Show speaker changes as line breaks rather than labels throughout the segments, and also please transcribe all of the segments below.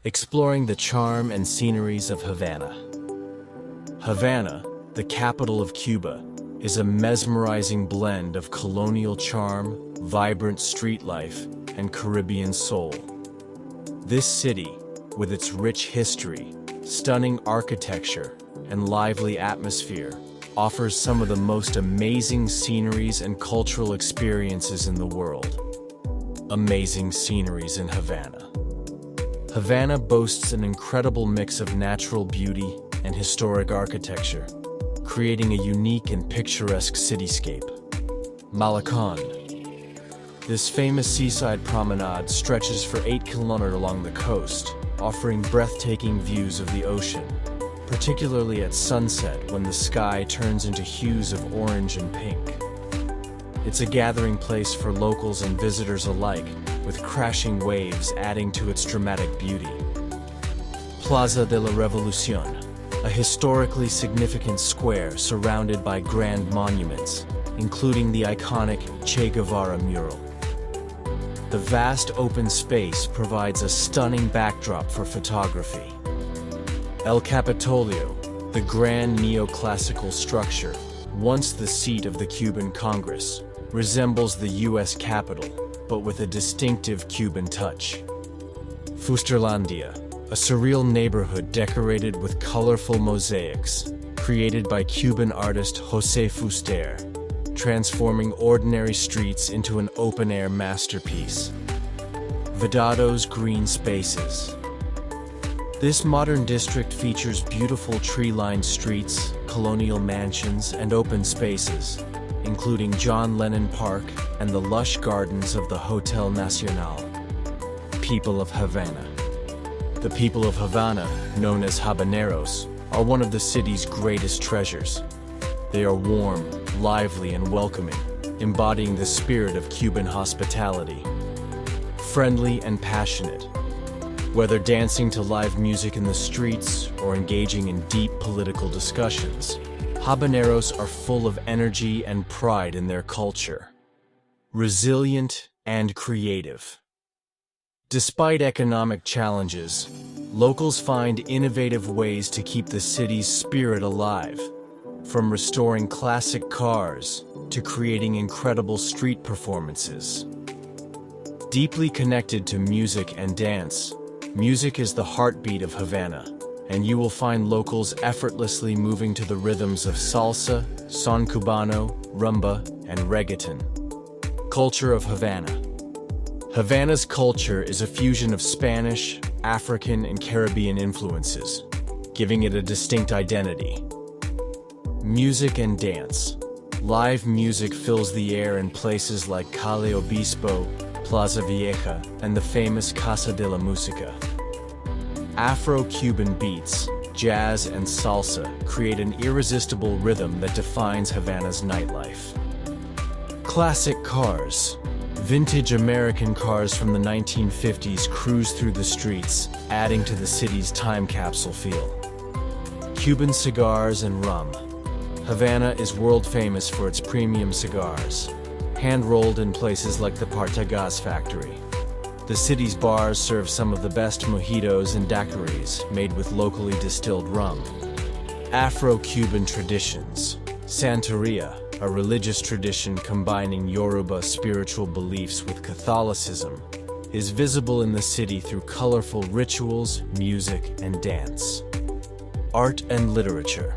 exploring the charm and sceneries of Havana. Havana, the capital of Cuba, is a mesmerizing blend of colonial charm, vibrant street life, and Caribbean soul. This city, with its rich history, stunning architecture, and lively atmosphere, offers some of the most amazing sceneries and cultural experiences in the world. Amazing sceneries in Havana. Havana boasts an incredible mix of natural beauty and historic architecture, creating a unique and picturesque cityscape. Malecón. This famous seaside promenade stretches for 8 kilometers along the coast, offering breathtaking views of the ocean, particularly at sunset when the sky turns into hues of orange and pink. It's a gathering place for locals and visitors alike, with crashing waves adding to its dramatic beauty. Plaza de la Revolución, a historically significant square surrounded by grand monuments, including the iconic Che Guevara mural. The vast open space provides a stunning backdrop for photography. El Capitolio, the grand neoclassical structure, once the seat of the Cuban Congress, resembles the U.S. Capitol, but with a distinctive Cuban touch. Fusterlandia, a surreal neighborhood decorated with colorful mosaics, created by Cuban artist José Fuster, transforming ordinary streets into an open-air masterpiece. Vedado's green spaces. This modern district features beautiful tree-lined streets, colonial mansions, and open spaces, including John Lennon Park and the lush gardens of the Hotel Nacional. People of Havana. The people of Havana, known as Habaneros, are one of the city's greatest treasures. They are warm, lively, and welcoming, embodying the spirit of Cuban hospitality. Friendly and passionate. Whether dancing to live music in the streets or engaging in deep political discussions, Habaneros are full of energy and pride in their culture. Resilient and creative. Despite economic challenges, locals find innovative ways to keep the city's spirit alive, from restoring classic cars to creating incredible street performances. Deeply connected to music and dance, music is the heartbeat of Havana, and you will find locals effortlessly moving to the rhythms of salsa, son cubano, rumba, and reggaeton. Culture of Havana. Havana's culture is a fusion of Spanish, African, and Caribbean influences, giving it a distinct identity. Music and dance. Live music fills the air in places like Calle Obispo, Plaza Vieja, and the famous Casa de la Música. Afro-Cuban beats, jazz, and salsa create an irresistible rhythm that defines Havana's nightlife. Classic cars. Vintage American cars from the 1950s cruise through the streets, adding to the city's time capsule feel. Cuban cigars and rum. Havana is world famous for its premium cigars, hand-rolled in places like the Partagás factory. The city's bars serve some of the best mojitos and daiquiris made with locally distilled rum. Afro-Cuban traditions. Santeria, a religious tradition combining Yoruba spiritual beliefs with Catholicism, is visible in the city through colorful rituals, music, and dance. Art and literature.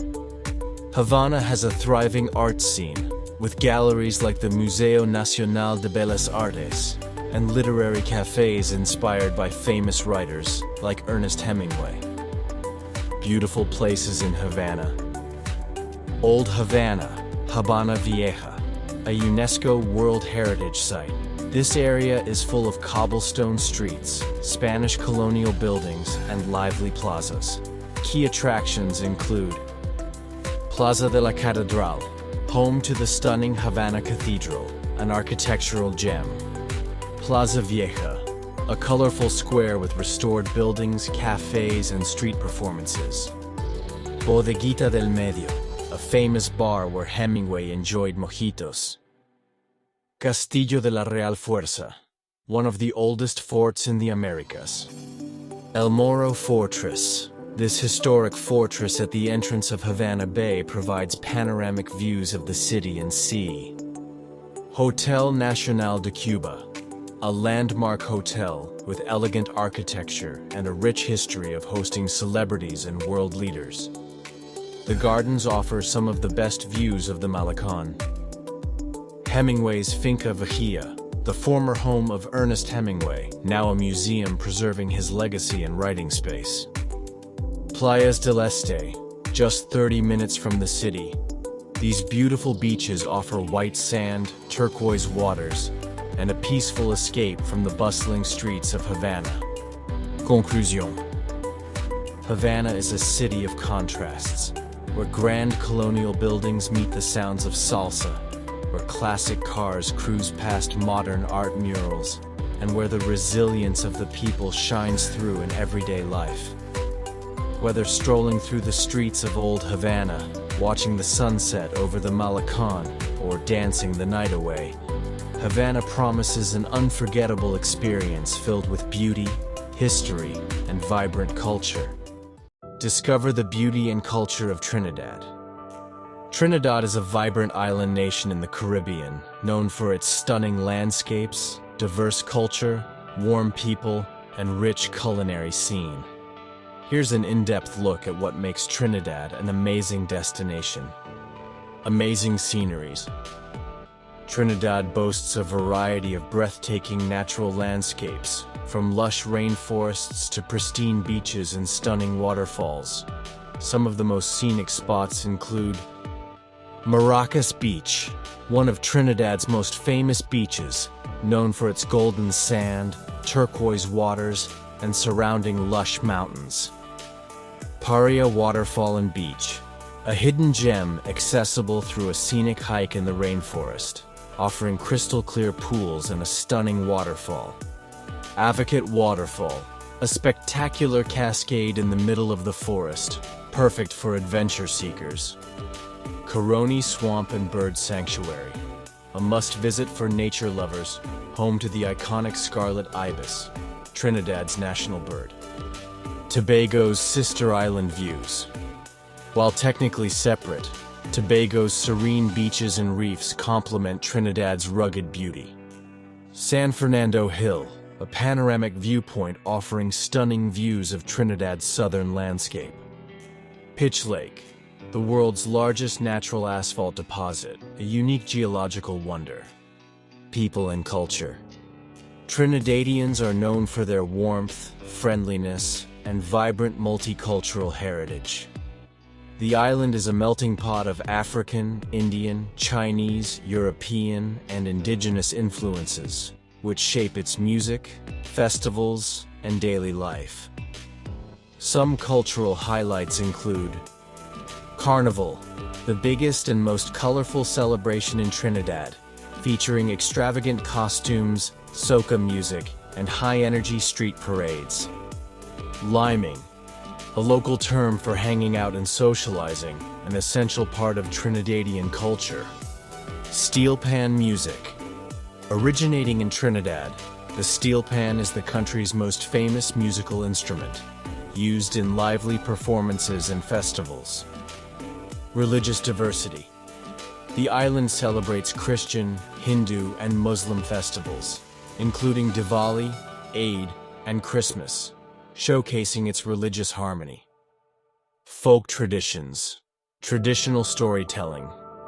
Havana has a thriving art scene, with galleries like the Museo Nacional de Bellas Artes and literary cafes inspired by famous writers like Ernest Hemingway. Beautiful places in Havana. Old Havana, Habana Vieja, a UNESCO World Heritage Site. This area is full of cobblestone streets, Spanish colonial buildings, and lively plazas. Key attractions include Plaza de la Catedral, home to the stunning Havana Cathedral, an architectural gem. Plaza Vieja, a colorful square with restored buildings, cafes, and street performances. Bodeguita del Medio, a famous bar where Hemingway enjoyed mojitos. Castillo de la Real Fuerza, one of the oldest forts in the Americas. El Morro Fortress. This historic fortress at the entrance of Havana Bay provides panoramic views of the city and sea. Hotel Nacional de Cuba, a landmark hotel with elegant architecture and a rich history of hosting celebrities and world leaders. The gardens offer some of the best views of the Malecón. Hemingway's Finca Vejía, the former home of Ernest Hemingway, now a museum preserving his legacy and writing space. Playas del Este, just 30 minutes from the city. These beautiful beaches offer white sand, turquoise waters, and a peaceful escape from the bustling streets of Havana. Conclusion. Havana is a city of contrasts, where grand colonial buildings meet the sounds of salsa, where classic cars cruise past modern art murals, and where the resilience of the people shines through in everyday life. Whether strolling through the streets of old Havana, watching the sunset over the Malecón, or dancing the night away, Havana promises an unforgettable experience filled with beauty, history, and vibrant culture. Discover the beauty and culture of Trinidad. Trinidad is a vibrant island nation in the Caribbean, known for its stunning landscapes, diverse culture, warm people, and rich culinary scene. Here's an in-depth look at what makes Trinidad an amazing destination. Amazing sceneries. Trinidad boasts a variety of breathtaking natural landscapes, from lush rainforests to pristine beaches and stunning waterfalls. Some of the most scenic spots include Maracas Beach, one of Trinidad's most famous beaches, known for its golden sand, turquoise waters, and surrounding lush mountains. Paria Waterfall and Beach, a hidden gem accessible through a scenic hike in the rainforest, offering crystal-clear pools and a stunning waterfall. Advocate Waterfall, a spectacular cascade in the middle of the forest, perfect for adventure seekers. Coroni Swamp and Bird Sanctuary, a must-visit for nature lovers, home to the iconic scarlet ibis, Trinidad's national bird. Tobago's Sister Island Views. While technically separate, Tobago's serene beaches and reefs complement Trinidad's rugged beauty. San Fernando Hill, a panoramic viewpoint offering stunning views of Trinidad's southern landscape. Pitch Lake, the world's largest natural asphalt deposit, a unique geological wonder. People and culture. Trinidadians are known for their warmth, friendliness, and vibrant multicultural heritage. The island is a melting pot of African, Indian, Chinese, European, and indigenous influences, which shape its music, festivals, and daily life. Some cultural highlights include Carnival, the biggest and most colorful celebration in Trinidad, featuring extravagant costumes, soca music, and high-energy street parades. Liming, a local term for hanging out and socializing, an essential part of Trinidadian culture. Steel pan music. Originating in Trinidad, the steel pan is the country's most famous musical instrument, used in lively performances and festivals. Religious diversity. The island celebrates Christian, Hindu, and Muslim festivals, including Diwali, Eid, and Christmas, showcasing its religious harmony. Folk traditions. Traditional storytelling,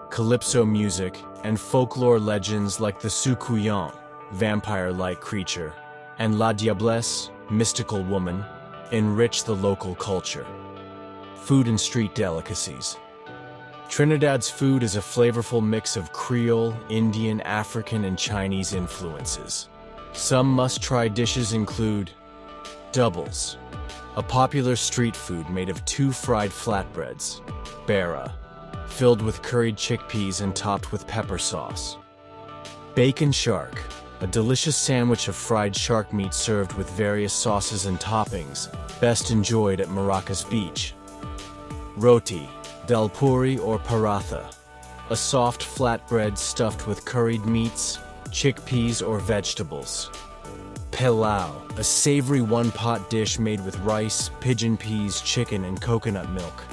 calypso music, and folklore legends like the Sukuyan, vampire-like creature, and La Diablesse, mystical woman, enrich the local culture. Food and street delicacies. Trinidad's food is a flavorful mix of Creole, Indian, African, and Chinese influences. Some must-try dishes include doubles, a popular street food made of 2 fried flatbreads, bara, filled with curried chickpeas and topped with pepper sauce. Bacon shark, a delicious sandwich of fried shark meat served with various sauces and toppings, best enjoyed at Maracas Beach. Roti, del puri or paratha, a soft flatbread stuffed with curried meats, chickpeas, or vegetables. Pilau, a savory one-pot dish made with rice, pigeon peas, chicken, and coconut milk.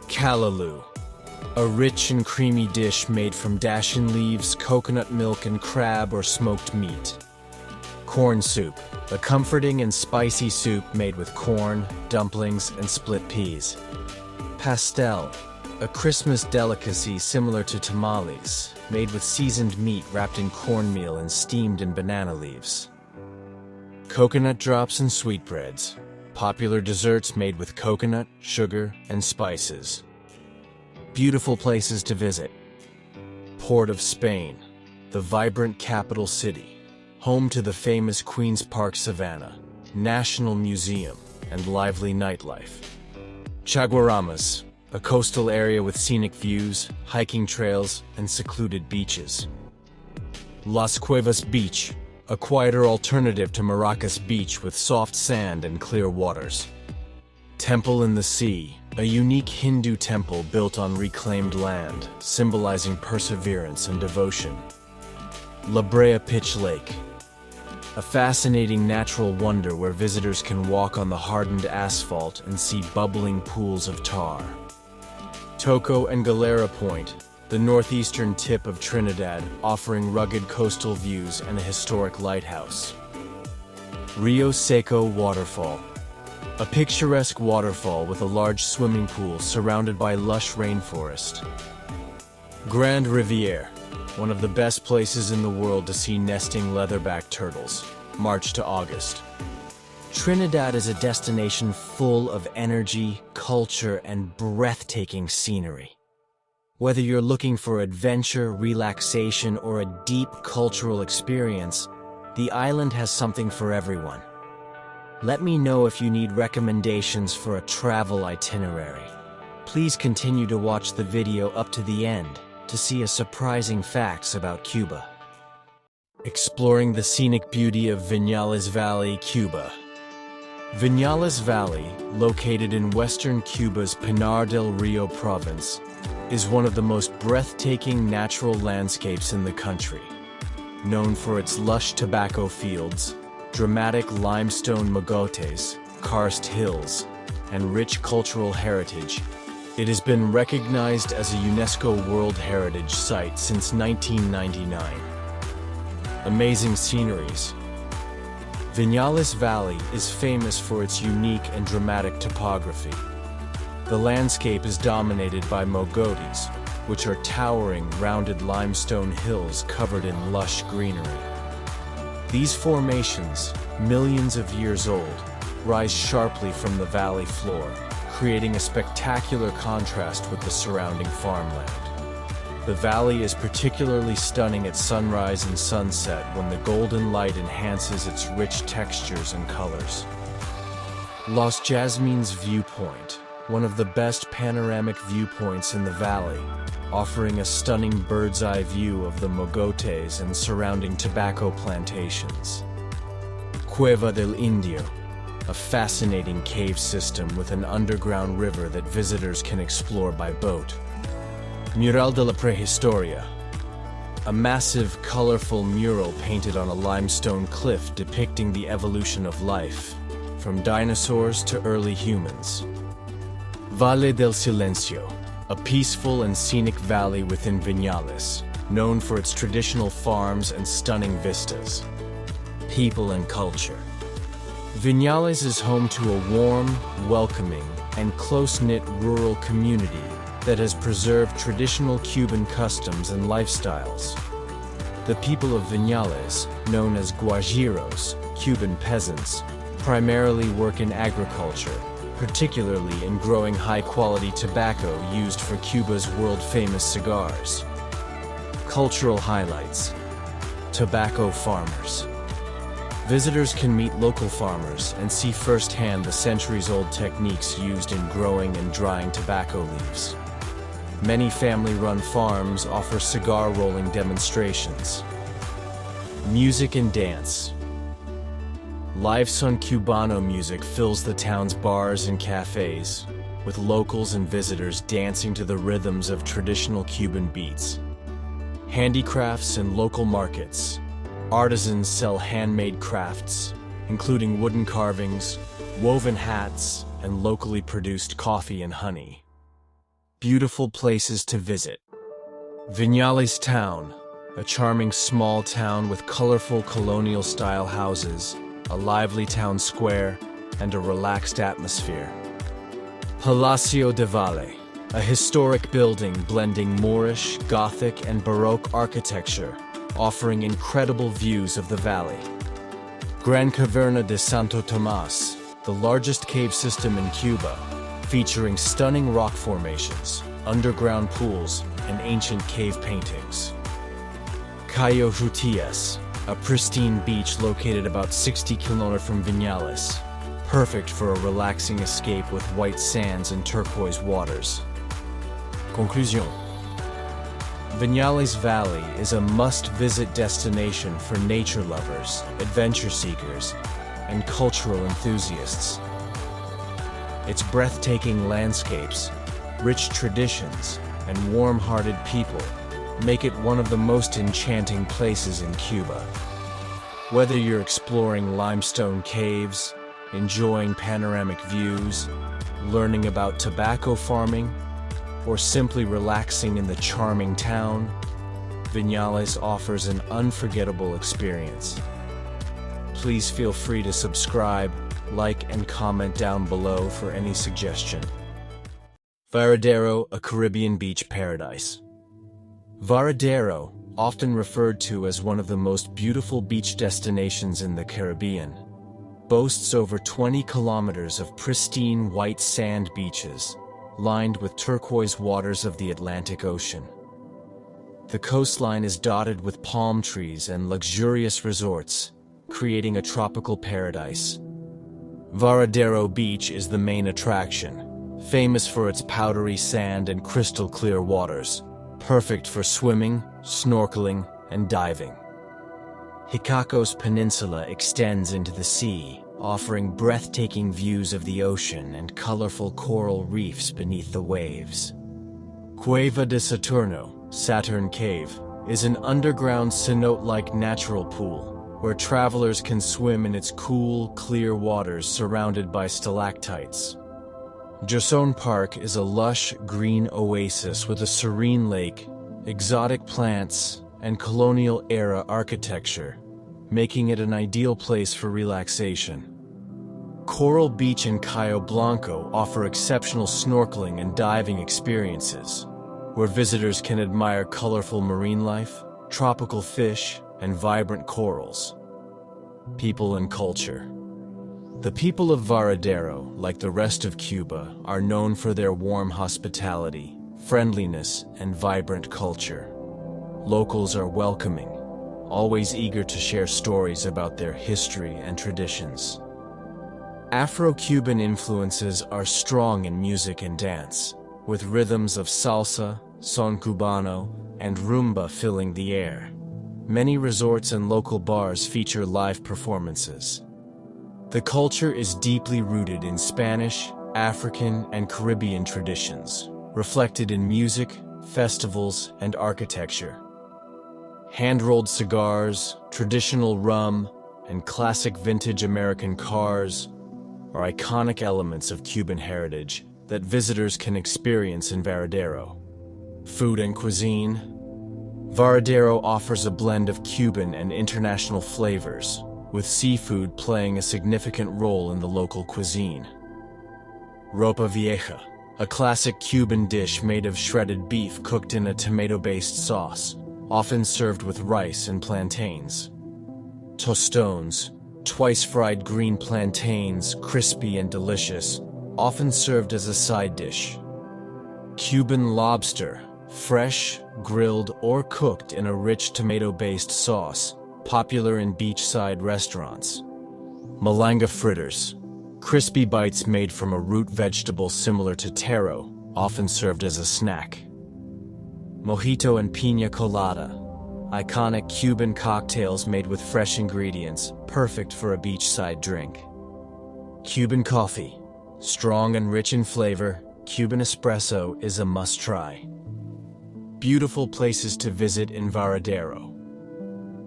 Callaloo, a rich and creamy dish made from dashin leaves, coconut milk, and crab or smoked meat. Corn soup, a comforting and spicy soup made with corn, dumplings, and split peas. Pastel, a Christmas delicacy similar to tamales, made with seasoned meat wrapped in cornmeal and steamed in banana leaves. Coconut drops and sweetbreads, popular desserts made with coconut, sugar, and spices. Beautiful places to visit. Port of Spain, the vibrant capital city, home to the famous Queen's Park Savannah, National Museum, and lively nightlife. Chaguaramas, a coastal area with scenic views, hiking trails, and secluded beaches. Las Cuevas Beach, a quieter alternative to Maracas Beach with soft sand and clear waters. Temple in the Sea, a unique Hindu temple built on reclaimed land, symbolizing perseverance and devotion. La Brea Pitch Lake, a fascinating natural wonder where visitors can walk on the hardened asphalt and see bubbling pools of tar. Toco and Galera Point, the northeastern tip of Trinidad, offering rugged coastal views and a historic lighthouse. Rio Seco Waterfall, a picturesque waterfall with a large swimming pool surrounded by lush rainforest. Grand Riviere, one of the best places in the world to see nesting leatherback turtles, March to August. Trinidad is a destination full of energy, culture, and breathtaking scenery. Whether you're looking for adventure, relaxation, or a deep cultural experience, the island has something for everyone. Let me know if you need recommendations for a travel itinerary. Please continue to watch the video up to the end to see surprising facts about Cuba. Exploring the scenic beauty of Vinales Valley, Cuba. Vinales Valley, located in western Cuba's Pinar del Rio province, is one of the most breathtaking natural landscapes in the country. Known for its lush tobacco fields, dramatic limestone mogotes, karst hills, and rich cultural heritage, it has been recognized as a UNESCO World Heritage Site since 1999. Amazing sceneries. Vinales Valley is famous for its unique and dramatic topography. The landscape is dominated by mogotes, which are towering, rounded limestone hills covered in lush greenery. These formations, millions of years old, rise sharply from the valley floor, creating a spectacular contrast with the surrounding farmland. The valley is particularly stunning at sunrise and sunset when the golden light enhances its rich textures and colors. Los Jasmines Viewpoint, one of the best panoramic viewpoints in the valley, offering a stunning bird's-eye view of the mogotes and surrounding tobacco plantations. Cueva del Indio, a fascinating cave system with an underground river that visitors can explore by boat. Mural de la Prehistoria, a massive, colorful mural painted on a limestone cliff depicting the evolution of life, from dinosaurs to early humans. Valle del Silencio, a peaceful and scenic valley within Vinales, known for its traditional farms and stunning vistas. People and culture. Vinales is home to a warm, welcoming, and close-knit rural community that has preserved traditional Cuban customs and lifestyles. The people of Vinales, known as Guajiros, Cuban peasants, primarily work in agriculture, particularly in growing high-quality tobacco used for Cuba's world-famous cigars. Cultural highlights. Tobacco farmers. Visitors can meet local farmers and see firsthand the centuries-old techniques used in growing and drying tobacco leaves. Many family-run farms offer cigar rolling demonstrations. Music and dance. Live son Cubano music fills the town's bars and cafes, with locals and visitors dancing to the rhythms of traditional Cuban beats. Handicrafts and local markets. Artisans sell handmade crafts, including wooden carvings, woven hats, and locally produced coffee and honey. Beautiful places to visit. Vinales Town, a charming small town with colorful colonial-style houses, a lively town square, and a relaxed atmosphere. Palacio de Valle, a historic building blending Moorish, Gothic, and Baroque architecture, offering incredible views of the valley. Gran Caverna de Santo Tomas, the largest cave system in Cuba, featuring stunning rock formations, underground pools, and ancient cave paintings. Cayo Jutías, a pristine beach located about 60 km from Vinales, perfect for a relaxing escape with white sands and turquoise waters. Conclusion. Vinales Valley is a must-visit destination for nature lovers, adventure seekers, and cultural enthusiasts. Its breathtaking landscapes, rich traditions, and warm-hearted people make it one of the most enchanting places in Cuba. Whether you're exploring limestone caves, enjoying panoramic views, learning about tobacco farming, or simply relaxing in the charming town, Vinales offers an unforgettable experience. Please feel free to subscribe, like, and comment down below for any suggestion. Varadero, a Caribbean beach paradise. Varadero, often referred to as one of the most beautiful beach destinations in the Caribbean, boasts over 20 kilometers of pristine white sand beaches, lined with turquoise waters of the Atlantic Ocean. The coastline is dotted with palm trees and luxurious resorts, creating a tropical paradise. Varadero Beach is the main attraction, famous for its powdery sand and crystal-clear waters, perfect for swimming, snorkeling, and diving. Iquitos Peninsula extends into the sea, offering breathtaking views of the ocean and colorful coral reefs beneath the waves. Cueva de Saturno, Saturn Cave, is an underground cenote-like natural pool, where travelers can swim in its cool, clear waters surrounded by stalactites. Jason Park is a lush, green oasis with a serene lake, exotic plants, and colonial-era architecture, making it an ideal place for relaxation. Coral Beach and Cayo Blanco offer exceptional snorkeling and diving experiences, where visitors can admire colorful marine life, tropical fish, and vibrant corals. People and culture. The people of Varadero, like the rest of Cuba, are known for their warm hospitality, friendliness, and vibrant culture. Locals are welcoming, always eager to share stories about their history and traditions. Afro-Cuban influences are strong in music and dance, with rhythms of salsa, son cubano, and rumba filling the air. Many resorts and local bars feature live performances. The culture is deeply rooted in Spanish, African, and Caribbean traditions, reflected in music, festivals, and architecture. Hand-rolled cigars, traditional rum, and classic vintage American cars are iconic elements of Cuban heritage that visitors can experience in Varadero. Food and cuisine. Varadero offers a blend of Cuban and international flavors, with seafood playing a significant role in the local cuisine. Ropa Vieja, a classic Cuban dish made of shredded beef cooked in a tomato-based sauce, often served with rice and plantains. Tostones, twice-fried green plantains, crispy and delicious, often served as a side dish. Cuban lobster, fresh, grilled, or cooked in a rich tomato-based sauce, popular in beachside restaurants. Malanga fritters, crispy bites made from a root vegetable similar to taro, often served as a snack. Mojito and piña colada, iconic Cuban cocktails made with fresh ingredients, perfect for a beachside drink. Cuban coffee, strong and rich in flavor, Cuban espresso is a must-try. Beautiful places to visit in Varadero.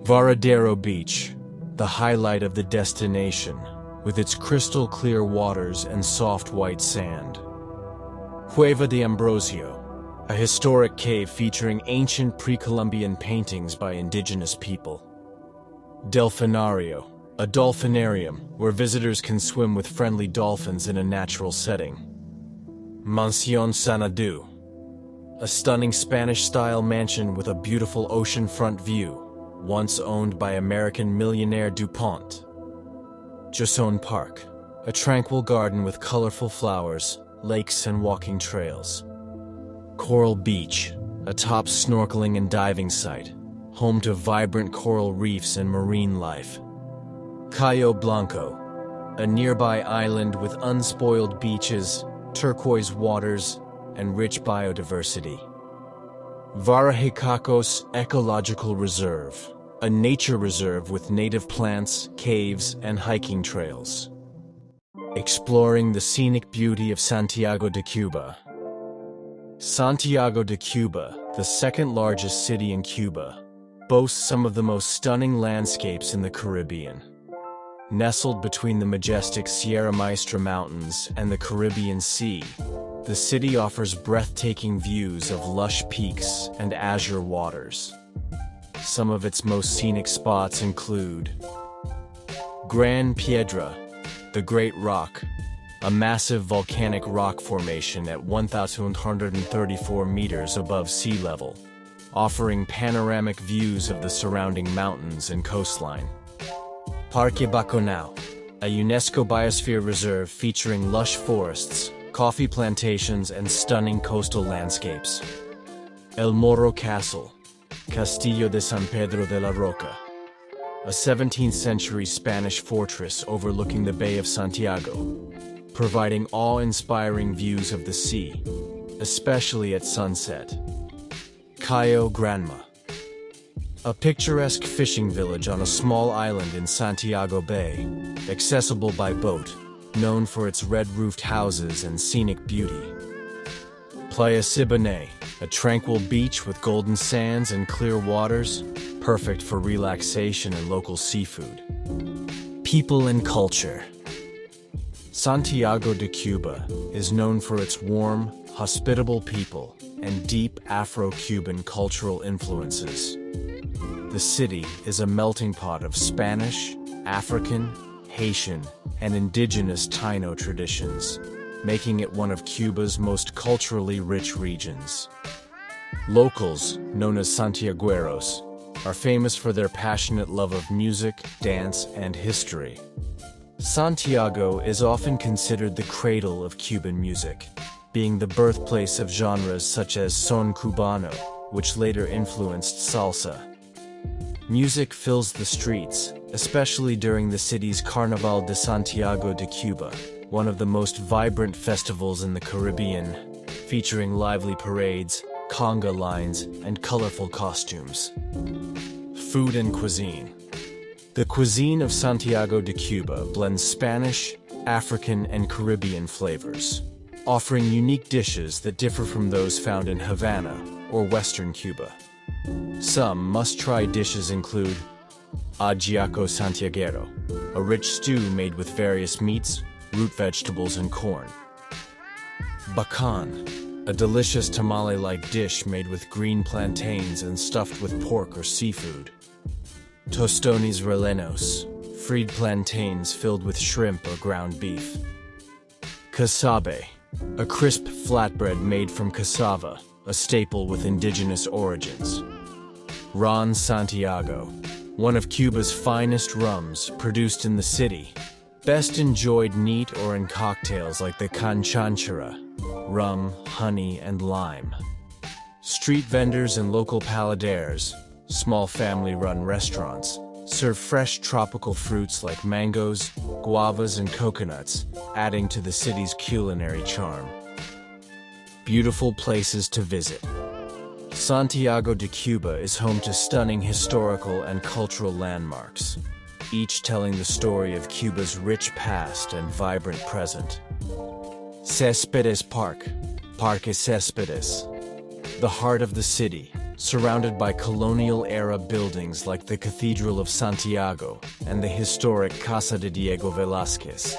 Varadero Beach, the highlight of the destination, with its crystal clear waters and soft white sand. Cueva de Ambrosio, a historic cave featuring ancient pre-Columbian paintings by indigenous people. Delfinario, a dolphinarium where visitors can swim with friendly dolphins in a natural setting. Mansión Xanadu, a stunning Spanish-style mansion with a beautiful oceanfront view, once owned by American millionaire DuPont. Jason Park, a tranquil garden with colorful flowers, lakes, and walking trails. Coral Beach, a top snorkeling and diving site, home to vibrant coral reefs and marine life. Cayo Blanco, a nearby island with unspoiled beaches, turquoise waters, and rich biodiversity. Varajicacos Ecological Reserve, a nature reserve with native plants, caves, and hiking trails. Exploring the scenic beauty of Santiago de Cuba. Santiago de Cuba, the second largest city in Cuba, boasts some of the most stunning landscapes in the Caribbean. Nestled between the majestic Sierra Maestra Mountains and the Caribbean Sea, the city offers breathtaking views of lush peaks and azure waters. Some of its most scenic spots include Gran Piedra, the Great Rock, a massive volcanic rock formation at 1,134 meters above sea level, offering panoramic views of the surrounding mountains and coastline. Parque Baconao, a UNESCO Biosphere Reserve featuring lush forests, coffee plantations, and stunning coastal landscapes. El Morro Castle, Castillo de San Pedro de la Roca, a 17th century Spanish fortress overlooking the Bay of Santiago, providing awe-inspiring views of the sea, especially at sunset. Cayo Granma, a picturesque fishing village on a small island in Santiago Bay, accessible by boat, known for its red-roofed houses and scenic beauty. Playa Siboney, a tranquil beach with golden sands and clear waters, perfect for relaxation and local seafood. People and culture. Santiago de Cuba is known for its warm, hospitable people and deep Afro-Cuban cultural influences. The city is a melting pot of Spanish, African, Haitian, and indigenous Taino traditions, making it one of Cuba's most culturally rich regions. Locals, known as Santiagueros, are famous for their passionate love of music, dance, and history. Santiago is often considered the cradle of Cuban music, being the birthplace of genres such as son cubano, which later influenced salsa. Music fills the streets, especially during the city's Carnaval de Santiago de Cuba, one of the most vibrant festivals in the Caribbean, featuring lively parades, conga lines, and colorful costumes. Food and cuisine. The cuisine of Santiago de Cuba blends Spanish, African, and Caribbean flavors, offering unique dishes that differ from those found in Havana or Western Cuba. Some must-try dishes include ajiaco santiaguero, a rich stew made with various meats, root vegetables, and corn. Bacon, a delicious tamale-like dish made with green plantains and stuffed with pork or seafood. Tostones rellenos, fried plantains filled with shrimp or ground beef. Casabe, a crisp flatbread made from cassava, a staple with indigenous origins. Ron Santiago, one of Cuba's finest rums produced in the city, best enjoyed neat or in cocktails like the canchanchara, rum, honey, and lime. Street vendors and local paladeros, small family-run restaurants, serve fresh tropical fruits like mangoes, guavas, and coconuts, adding to the city's culinary charm. Beautiful places to visit. Santiago de Cuba is home to stunning historical and cultural landmarks, each telling the story of Cuba's rich past and vibrant present. Céspedes Park, Parque Céspedes, the heart of the city, surrounded by colonial-era buildings like the Cathedral of Santiago and the historic Casa de Diego Velázquez.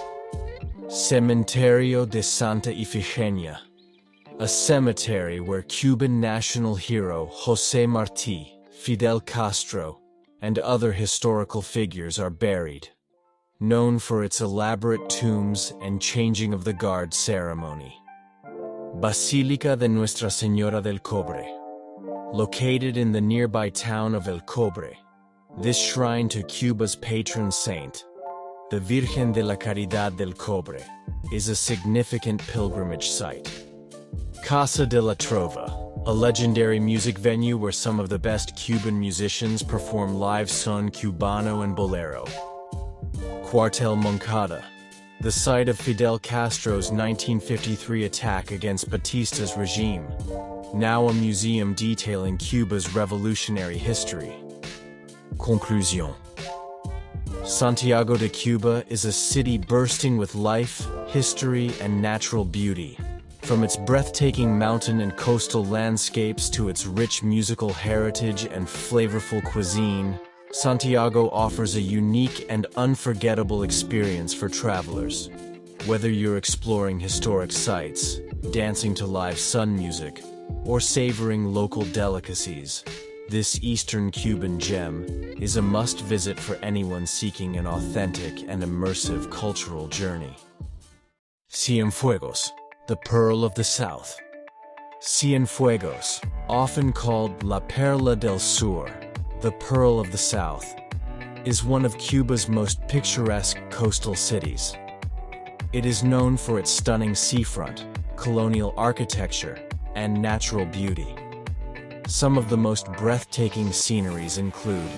Cementerio de Santa Ifigenia, a cemetery where Cuban national hero José Martí, Fidel Castro, and other historical figures are buried, known for its elaborate tombs and changing of the guard ceremony. Basílica de Nuestra Señora del Cobre. Located in the nearby town of El Cobre, this shrine to Cuba's patron saint, the Virgen de la Caridad del Cobre, is a significant pilgrimage site. Casa de la Trova, a legendary music venue where some of the best Cuban musicians perform live son cubano and bolero. Cuartel Moncada, the site of Fidel Castro's 1953 attack against Batista's regime, now a museum detailing Cuba's revolutionary history. Conclusion. Santiago de Cuba is a city bursting with life, history, and natural beauty. From its breathtaking mountain and coastal landscapes to its rich musical heritage and flavorful cuisine, Santiago offers a unique and unforgettable experience for travelers. Whether you're exploring historic sites, dancing to live sun music, or savoring local delicacies, this Eastern Cuban gem is a must-visit for anyone seeking an authentic and immersive cultural journey. Cienfuegos, the Pearl of the South. Cienfuegos, often called La Perla del Sur, the Pearl of the South, is one of Cuba's most picturesque coastal cities. It is known for its stunning seafront, colonial architecture, and natural beauty. Some of the most breathtaking sceneries include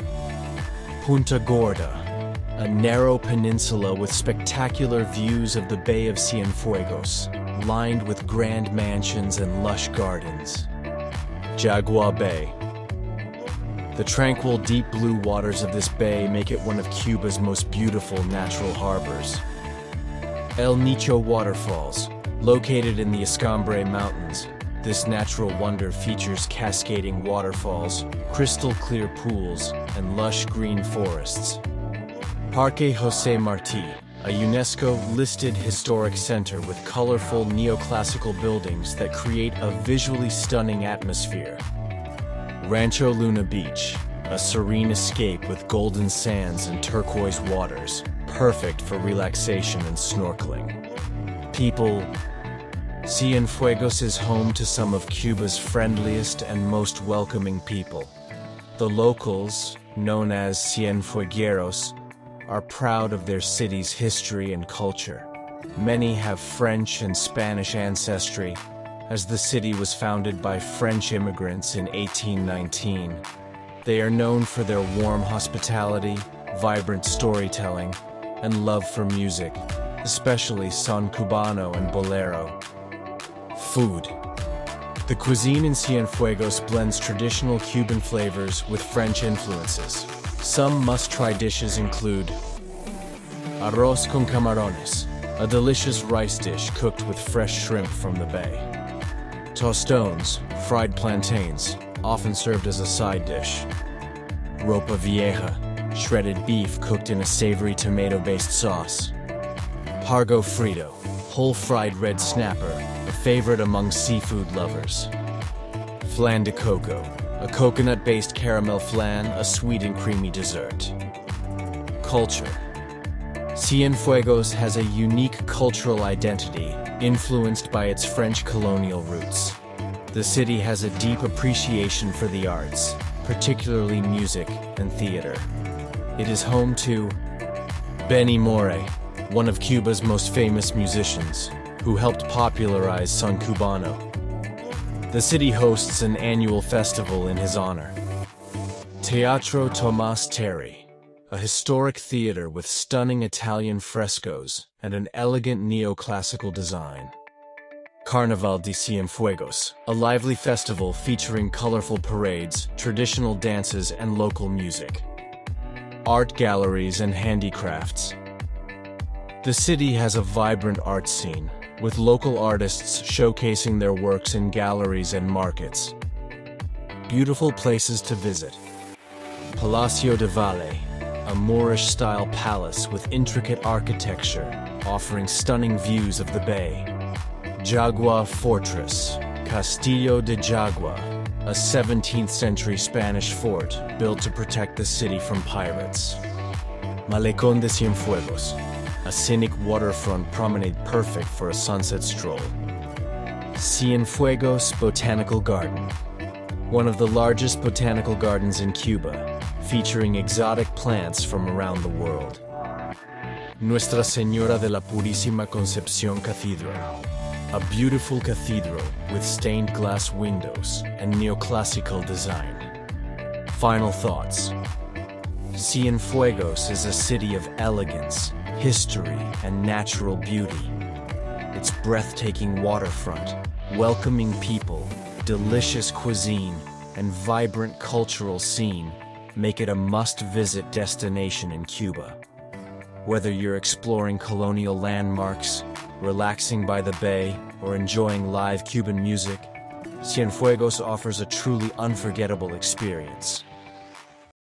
Punta Gorda, a narrow peninsula with spectacular views of the Bay of Cienfuegos, lined with grand mansions and lush gardens. Jaguar Bay. The tranquil, deep blue waters of this bay make it one of Cuba's most beautiful natural harbors. El Nicho Waterfalls, located in the Escambre Mountains, this natural wonder features cascading waterfalls, crystal-clear pools, and lush green forests. Parque José Martí, a UNESCO-listed historic center with colorful neoclassical buildings that create a visually stunning atmosphere. Rancho Luna Beach, a serene escape with golden sands and turquoise waters, perfect for relaxation and snorkeling. People. Cienfuegos is home to some of Cuba's friendliest and most welcoming people. The locals, known as Cienfuegueros, are proud of their city's history and culture. Many have French and Spanish ancestry, as the city was founded by French immigrants in 1819. They are known for their warm hospitality, vibrant storytelling, and love for music, especially son cubano and bolero. Food. The cuisine in Cienfuegos blends traditional Cuban flavors with French influences. Some must-try dishes include arroz con camarones, a delicious rice dish cooked with fresh shrimp from the bay. Tostones, fried plantains, often served as a side dish. Ropa vieja, shredded beef cooked in a savory tomato-based sauce. Pargo frito, whole fried red snapper, a favorite among seafood lovers. Flan de coco, a coconut-based caramel flan, a sweet and creamy dessert. Culture. Cienfuegos has a unique cultural identity, influenced by its French colonial roots. The city has a deep appreciation for the arts, particularly music and theater. It is home to Benny Moré, one of Cuba's most famous musicians, who helped popularize son cubano. The city hosts an annual festival in his honor. Teatro Tomás Terry, a historic theater with stunning Italian frescoes and an elegant neoclassical design. Carnaval de Cienfuegos, a lively festival featuring colorful parades, traditional dances, and local music. Art galleries and handicrafts. The city has a vibrant art scene, with local artists showcasing their works in galleries and markets. Beautiful places to visit. Palacio de Valle, a Moorish-style palace with intricate architecture, offering stunning views of the bay. Jagua Fortress, Castillo de Jagua, a 17th-century Spanish fort built to protect the city from pirates. Malecón de Cienfuegos, a scenic waterfront promenade perfect for a sunset stroll. Cienfuegos Botanical Garden, one of the largest botanical gardens in Cuba, featuring exotic plants from around the world. Nuestra Señora de la Purísima Concepción Cathedral, a beautiful cathedral with stained glass windows and neoclassical design. Final thoughts. Cienfuegos is a city of elegance, history, and natural beauty. Its breathtaking waterfront, welcoming people, delicious cuisine, and vibrant cultural scene make it a must-visit destination in Cuba. Whether you're exploring colonial landmarks, relaxing by the bay, or enjoying live Cuban music, Cienfuegos offers a truly unforgettable experience.